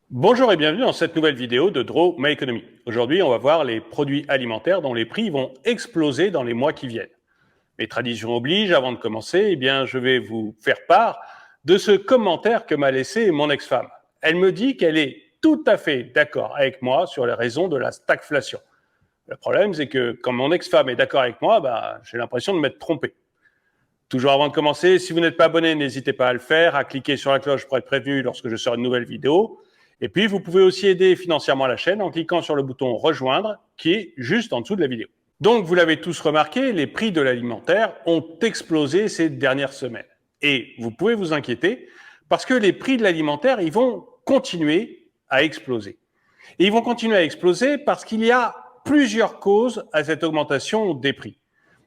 Bonjour et bienvenue dans cette nouvelle vidéo de Draw My Economy. Aujourd'hui, on va voir les produits alimentaires dont les prix vont exploser dans les mois qui viennent. Mais tradition oblige, avant de commencer, je vais vous faire part de ce commentaire que m'a laissé mon ex-femme. Elle me dit qu'elle est tout à fait d'accord avec moi sur les raisons de la stagflation. Le problème, c'est que quand mon ex-femme est d'accord avec moi, j'ai l'impression de m'être trompé. Toujours avant de commencer, si vous n'êtes pas abonné, n'hésitez pas à le faire, à cliquer sur la cloche pour être prévenu lorsque je sors une nouvelle vidéo. Et puis, vous pouvez aussi aider financièrement la chaîne en cliquant sur le bouton « Rejoindre » qui est juste en dessous de la vidéo. Donc, vous l'avez tous remarqué, les prix de l'alimentaire ont explosé ces dernières semaines. Et vous pouvez vous inquiéter parce que les prix de l'alimentaire, ils vont continuer à exploser. Et ils vont continuer à exploser parce qu'il y a plusieurs causes à cette augmentation des prix.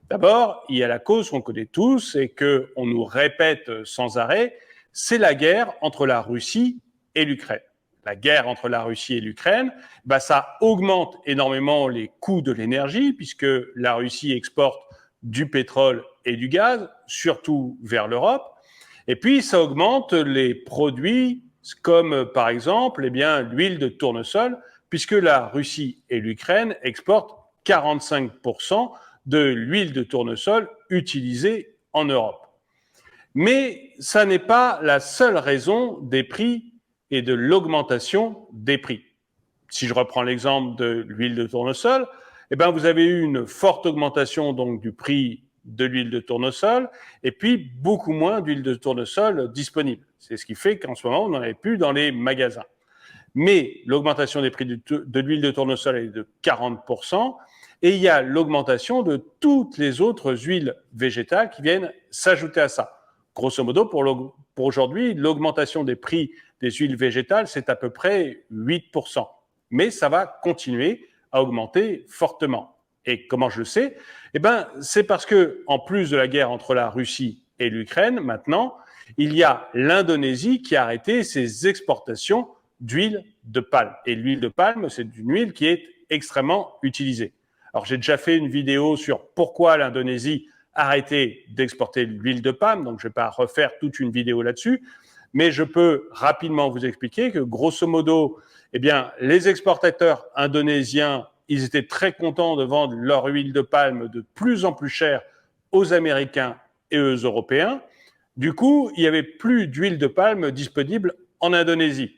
D'abord, il y a la cause qu'on connaît tous et qu'on nous répète sans arrêt, c'est la guerre entre la Russie et l'Ukraine. La guerre entre la Russie et l'Ukraine, ça augmente énormément les coûts de l'énergie puisque la Russie exporte du pétrole et du gaz, surtout vers l'Europe. Et puis, ça augmente les produits comme, par exemple, l'huile de tournesol, puisque la Russie et l'Ukraine exportent 45% de l'huile de tournesol utilisée en Europe. Mais ça n'est pas la seule raison des prix et de l'augmentation des prix. Si je reprends l'exemple de l'huile de tournesol, vous avez eu une forte augmentation donc du prix de l'huile de tournesol et puis beaucoup moins d'huile de tournesol disponible. C'est ce qui fait qu'en ce moment, on n'en avait plus dans les magasins. Mais l'augmentation des prix de l'huile de tournesol est de 40%. Et il y a l'augmentation de toutes les autres huiles végétales qui viennent s'ajouter à ça. Grosso modo, pour aujourd'hui, l'augmentation des prix des huiles végétales, c'est à peu près 8%. Mais ça va continuer à augmenter fortement. Et comment je le sais ? C'est parce que, en plus de la guerre entre la Russie et l'Ukraine, maintenant, il y a l'Indonésie qui a arrêté ses exportations d'huile de palme. Et l'huile de palme, c'est une huile qui est extrêmement utilisée. Alors, j'ai déjà fait une vidéo sur pourquoi l'Indonésie a arrêté d'exporter l'huile de palme, donc je ne vais pas refaire toute une vidéo là-dessus, mais je peux rapidement vous expliquer que, grosso modo, les exportateurs indonésiens, ils étaient très contents de vendre leur huile de palme de plus en plus chère aux Américains et aux Européens. Du coup, il n'y avait plus d'huile de palme disponible en Indonésie.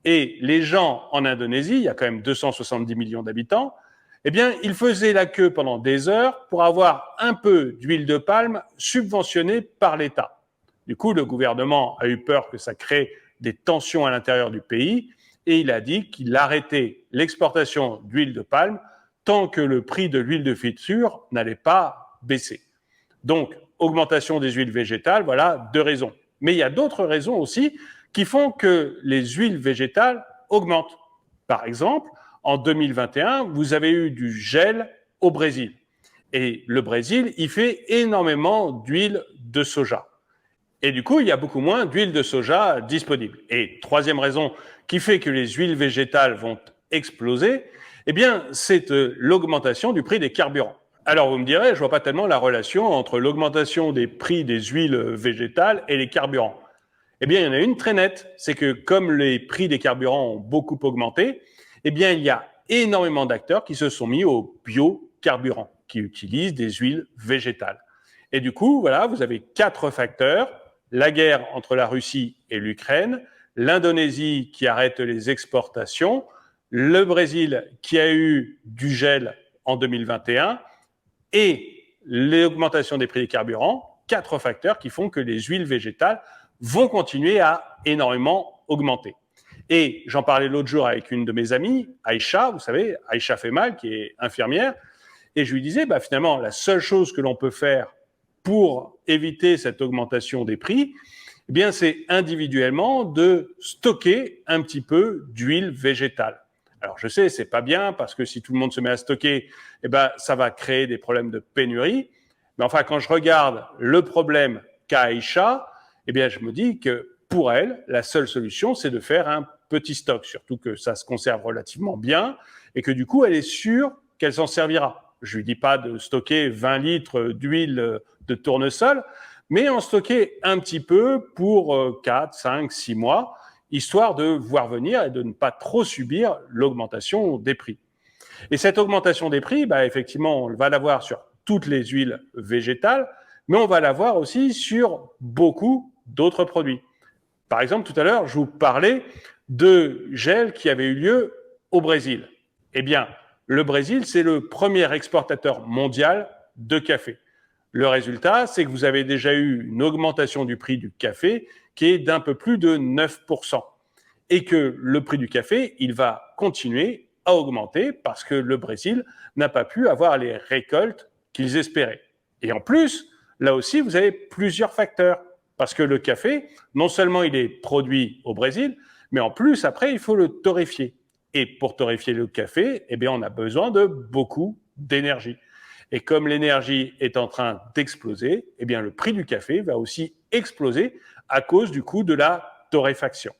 Et les gens en Indonésie, il y a quand même 270 millions d'habitants, ils faisaient la queue pendant des heures pour avoir un peu d'huile de palme subventionnée par l'État. Du coup, le gouvernement a eu peur que ça crée des tensions à l'intérieur du pays et il a dit qu'il arrêtait l'exportation d'huile de palme tant que le prix de l'huile de friture n'allait pas baisser. Donc, augmentation des huiles végétales, voilà deux raisons. Mais il y a d'autres raisons aussi qui font que les huiles végétales augmentent. Par exemple, en 2021, vous avez eu du gel au Brésil. Et le Brésil, il fait énormément d'huile de soja. Et du coup, il y a beaucoup moins d'huile de soja disponible. Et troisième raison qui fait que les huiles végétales vont exploser, c'est l'augmentation du prix des carburants. Alors vous me direz, je ne vois pas tellement la relation entre l'augmentation des prix des huiles végétales et les carburants. Il y en a une très nette, c'est que comme les prix des carburants ont beaucoup augmenté, il y a énormément d'acteurs qui se sont mis au biocarburant, qui utilisent des huiles végétales. Et du coup, voilà, vous avez 4 facteurs. La guerre entre la Russie et l'Ukraine, l'Indonésie qui arrête les exportations, le Brésil qui a eu du gel en 2021 et l'augmentation des prix des carburants, 4 facteurs qui font que les huiles végétales vont continuer à énormément augmenter. Et j'en parlais l'autre jour avec une de mes amies, Aïcha, vous savez, Aïcha Femal, qui est infirmière, et je lui disais, finalement, la seule chose que l'on peut faire pour éviter cette augmentation des prix, c'est individuellement de stocker un petit peu d'huile végétale. Alors je sais, c'est pas bien parce que si tout le monde se met à stocker, ça va créer des problèmes de pénurie. Mais enfin, quand je regarde le problème qu'a Aïcha, je me dis que pour elle, la seule solution, c'est de faire un petit stock, surtout que ça se conserve relativement bien et que du coup, elle est sûre qu'elle s'en servira. Je lui dis pas de stocker 20 litres d'huile de tournesol, mais en stocker un petit peu pour 4, 5, 6 mois. histoire de voir venir et de ne pas trop subir l'augmentation des prix. Et cette augmentation des prix, effectivement, on va l'avoir sur toutes les huiles végétales, mais on va l'avoir aussi sur beaucoup d'autres produits. Par exemple, tout à l'heure, je vous parlais de gel qui avait eu lieu au Brésil. Eh bien, le Brésil, c'est le premier exportateur mondial de café. Le résultat, c'est que vous avez déjà eu une augmentation du prix du café qui est d'un peu plus de 9%. Et que le prix du café, il va continuer à augmenter parce que le Brésil n'a pas pu avoir les récoltes qu'ils espéraient. Et en plus, là aussi, vous avez plusieurs facteurs. Parce que le café, non seulement il est produit au Brésil, mais en plus, après, il faut le torréfier. Et pour torréfier le café, eh bien, on a besoin de beaucoup d'énergie. Et comme l'énergie est en train d'exploser, eh bien, le prix du café va aussi exploser à cause du coût de la torréfaction.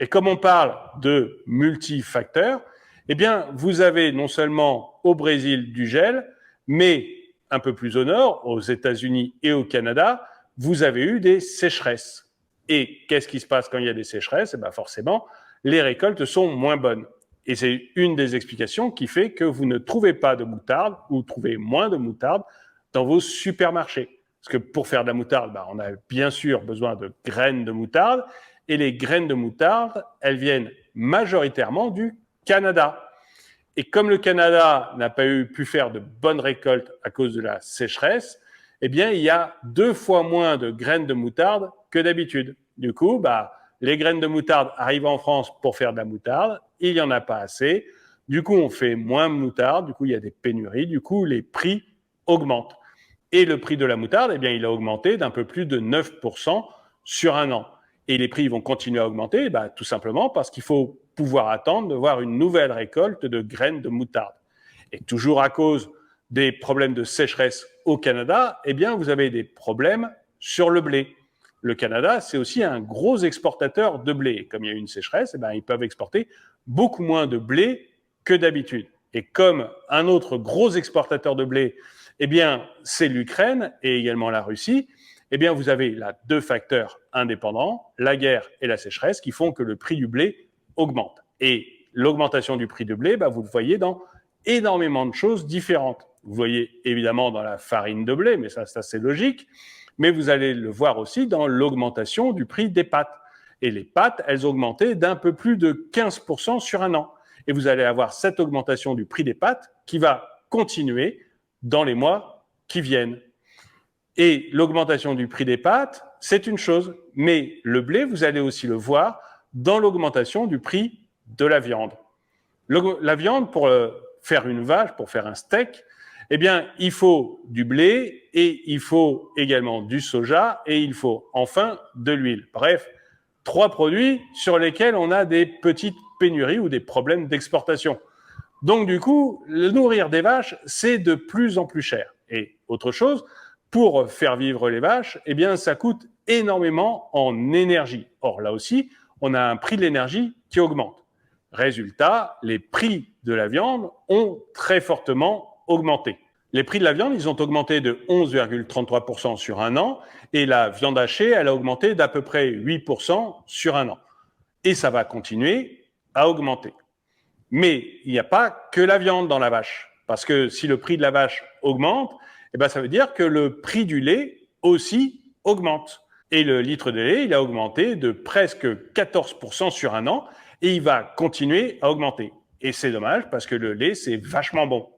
Et comme on parle de multifacteurs, eh bien, vous avez non seulement au Brésil du gel, mais un peu plus au nord, aux États-Unis et au Canada, vous avez eu des sécheresses. Et qu'est-ce qui se passe quand il y a des sécheresses? Eh bien, forcément, les récoltes sont moins bonnes. Et c'est une des explications qui fait que vous ne trouvez pas de moutarde ou trouvez moins de moutarde dans vos supermarchés. Parce que pour faire de la moutarde, on a bien sûr besoin de graines de moutarde. Et les graines de moutarde, elles viennent majoritairement du Canada. Et comme le Canada n'a pas pu faire de bonnes récoltes à cause de la sécheresse, eh bien, il y a 2 fois moins de graines de moutarde que d'habitude. Du coup, les graines de moutarde arrivent en France pour faire de la moutarde, il n'y en a pas assez. Du coup, on fait moins de moutarde, du coup, il y a des pénuries, du coup, les prix augmentent. Et le prix de la moutarde, eh bien, il a augmenté d'un peu plus de 9% sur un an. Et les prix vont continuer à augmenter, tout simplement parce qu'il faut pouvoir attendre de voir une nouvelle récolte de graines de moutarde. Et toujours à cause des problèmes de sécheresse au Canada, eh bien, vous avez des problèmes sur le blé. Le Canada, c'est aussi un gros exportateur de blé. Et comme il y a eu une sécheresse, eh bien, ils peuvent exporter beaucoup moins de blé que d'habitude. Et comme un autre gros exportateur de blé, eh bien, c'est l'Ukraine et également la Russie, eh bien, vous avez là 2 facteurs indépendants, la guerre et la sécheresse, qui font que le prix du blé augmente. Et l'augmentation du prix du blé, vous le voyez dans énormément de choses différentes. Vous voyez évidemment dans la farine de blé, mais ça c'est logique, mais vous allez le voir aussi dans l'augmentation du prix des pâtes. Et les pâtes, elles ont augmenté d'un peu plus de 15% sur un an. Et vous allez avoir cette augmentation du prix des pâtes qui va continuer dans les mois qui viennent. Et l'augmentation du prix des pâtes, c'est une chose, mais le blé, vous allez aussi le voir dans l'augmentation du prix de la viande. La viande, pour faire une vache, pour faire un steak, eh bien, il faut du blé et il faut également du soja et il faut enfin de l'huile. Bref, 3 produits sur lesquels on a des petites pénuries ou des problèmes d'exportation. Donc, du coup, le nourrir des vaches, c'est de plus en plus cher. Et autre chose, pour faire vivre les vaches, eh bien, ça coûte énormément en énergie. Or, là aussi, on a un prix de l'énergie qui augmente. Résultat, les prix de la viande ont très fortement augmenté. Les prix de la viande, ils ont augmenté de 11,33% sur un an et la viande hachée, elle a augmenté d'à peu près 8% sur un an. Et ça va continuer à augmenter. Mais il n'y a pas que la viande dans la vache. Parce que si le prix de la vache augmente, eh ben ça veut dire que le prix du lait aussi augmente. Et le litre de lait, il a augmenté de presque 14% sur un an et il va continuer à augmenter. Et c'est dommage parce que le lait, c'est vachement bon.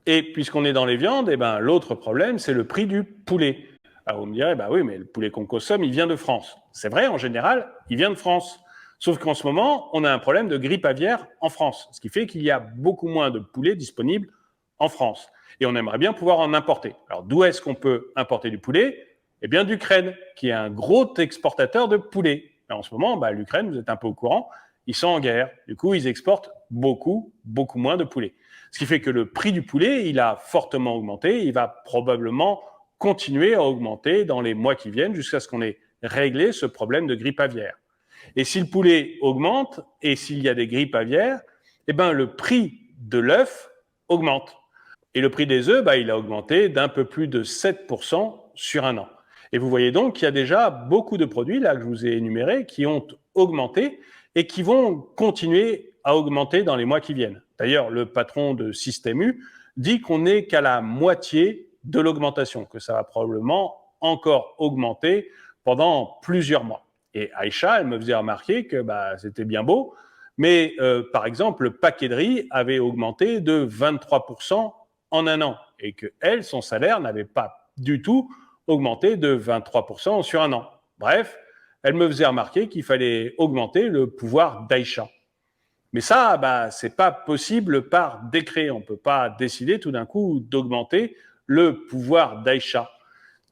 Et puisqu'on est dans les viandes, eh ben, l'autre problème, c'est le prix du poulet. Alors vous me direz, oui, mais le poulet qu'on consomme, il vient de France. C'est vrai, en général, il vient de France. Sauf qu'en ce moment, on a un problème de grippe aviaire en France, ce qui fait qu'il y a beaucoup moins de poulets disponibles en France. Et on aimerait bien pouvoir en importer. Alors d'où est-ce qu'on peut importer du poulet? Eh bien d'Ukraine, qui est un gros exportateur de poulet. Et en ce moment, l'Ukraine, vous êtes un peu au courant, ils sont en guerre. Du coup, ils exportent beaucoup moins de poulet. Ce qui fait que le prix du poulet, il a fortement augmenté. Il va probablement continuer à augmenter dans les mois qui viennent jusqu'à ce qu'on ait réglé ce problème de grippe aviaire. Et si le poulet augmente et s'il y a des grippes aviaires, eh ben, le prix de l'œuf augmente. Et le prix des œufs, il a augmenté d'un peu plus de 7% sur un an. Et vous voyez donc qu'il y a déjà beaucoup de produits là que je vous ai énumérés qui ont augmenté et qui vont continuer à augmenter dans les mois qui viennent. D'ailleurs, le patron de Système U dit qu'on n'est qu'à la moitié de l'augmentation, que ça va probablement encore augmenter pendant plusieurs mois. Et Aïcha, elle me faisait remarquer que c'était bien beau, mais par exemple, le paquet de riz avait augmenté de 23% en un an et que elle, son salaire n'avait pas du tout augmenté de 23% sur un an. Bref, elle me faisait remarquer qu'il fallait augmenter le pouvoir d'Aïcha. Mais ça, c'est pas possible par décret. On peut pas décider tout d'un coup d'augmenter le pouvoir d'Aïcha.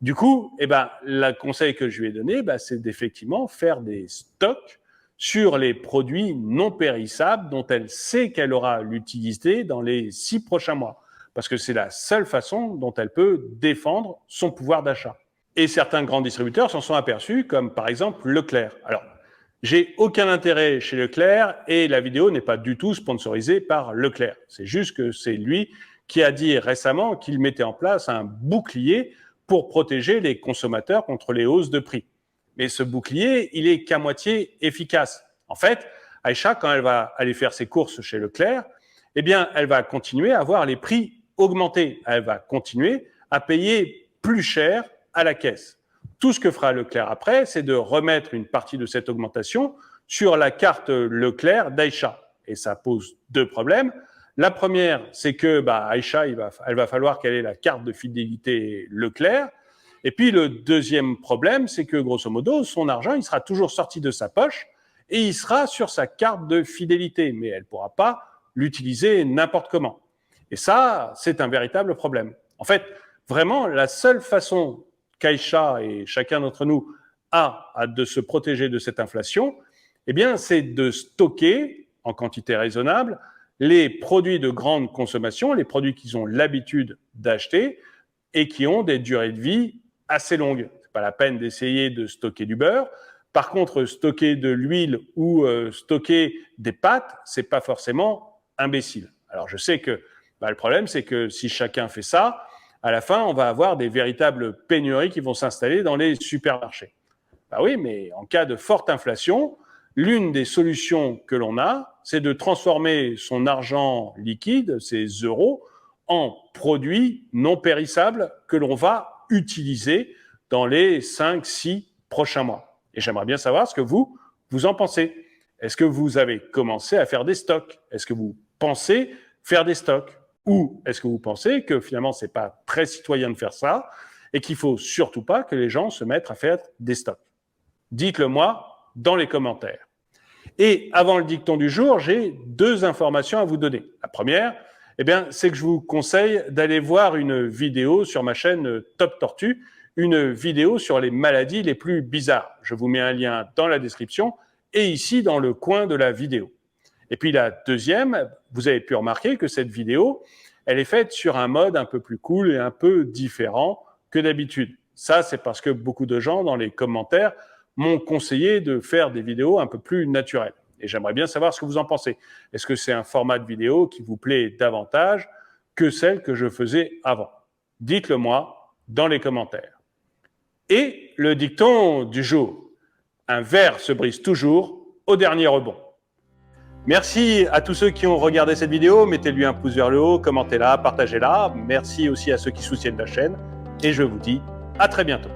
Du coup, le conseil que je lui ai donné, c'est d'effectivement faire des stocks sur les produits non périssables dont elle sait qu'elle aura l'utilité dans les 6 prochains mois. Parce que c'est la seule façon dont elle peut défendre son pouvoir d'achat. Et certains grands distributeurs s'en sont aperçus, comme par exemple Leclerc. Alors, j'ai aucun intérêt chez Leclerc et la vidéo n'est pas du tout sponsorisée par Leclerc. C'est juste que c'est lui qui a dit récemment qu'il mettait en place un bouclier pour protéger les consommateurs contre les hausses de prix. Mais ce bouclier, il est qu'à moitié efficace. En fait, Aïcha, quand elle va aller faire ses courses chez Leclerc, elle va continuer à voir les prix augmenter. Elle va continuer à payer plus cher à la caisse. Tout ce que fera Leclerc après, c'est de remettre une partie de cette augmentation sur la carte Leclerc d'Aïcha. Et ça pose 2 problèmes. La première, c'est que Aïcha, elle va falloir qu'elle ait la carte de fidélité Leclerc. Et puis le deuxième problème, c'est que grosso modo, son argent, il sera toujours sorti de sa poche et il sera sur sa carte de fidélité. Mais elle ne pourra pas l'utiliser n'importe comment. Et ça, c'est un véritable problème. En fait, vraiment, la seule façon qu'Aïcha et chacun d'entre nous a de se protéger de cette inflation, c'est de stocker en quantité raisonnable les produits de grande consommation, les produits qu'ils ont l'habitude d'acheter et qui ont des durées de vie assez longues. C'est pas la peine d'essayer de stocker du beurre. Par contre, stocker de l'huile ou stocker des pâtes, c'est pas forcément imbécile. Alors, je sais que le problème, c'est que si chacun fait ça, à la fin, on va avoir des véritables pénuries qui vont s'installer dans les supermarchés. Oui, mais en cas de forte inflation, l'une des solutions que l'on a, c'est de transformer son argent liquide, ses euros, en produits non périssables que l'on va utiliser dans les 5-6 prochains mois. Et j'aimerais bien savoir ce que vous en pensez. Est-ce que vous avez commencé à faire des stocks? Est-ce que vous pensez faire des stocks? Ou est-ce que vous pensez que finalement, c'est pas très citoyen de faire ça et qu'il faut surtout pas que les gens se mettent à faire des stocks? Dites-le moi dans les commentaires. Et avant le dicton du jour, j'ai 2 informations à vous donner. La première, c'est que je vous conseille d'aller voir une vidéo sur ma chaîne Top Tortue, une vidéo sur les maladies les plus bizarres. Je vous mets un lien dans la description et ici dans le coin de la vidéo. Et puis la deuxième, vous avez pu remarquer que cette vidéo, elle est faite sur un mode un peu plus cool et un peu différent que d'habitude. Ça, c'est parce que beaucoup de gens dans les commentaires m'ont conseillé de faire des vidéos un peu plus naturelles. Et j'aimerais bien savoir ce que vous en pensez. Est-ce que c'est un format de vidéo qui vous plaît davantage que celle que je faisais avant? Dites-le moi dans les commentaires. Et le dicton du jour. Un verre se brise toujours au dernier rebond. Merci à tous ceux qui ont regardé cette vidéo. Mettez-lui un pouce vers le haut, commentez-la, partagez-la. Merci aussi à ceux qui soutiennent la chaîne. Et je vous dis à très bientôt.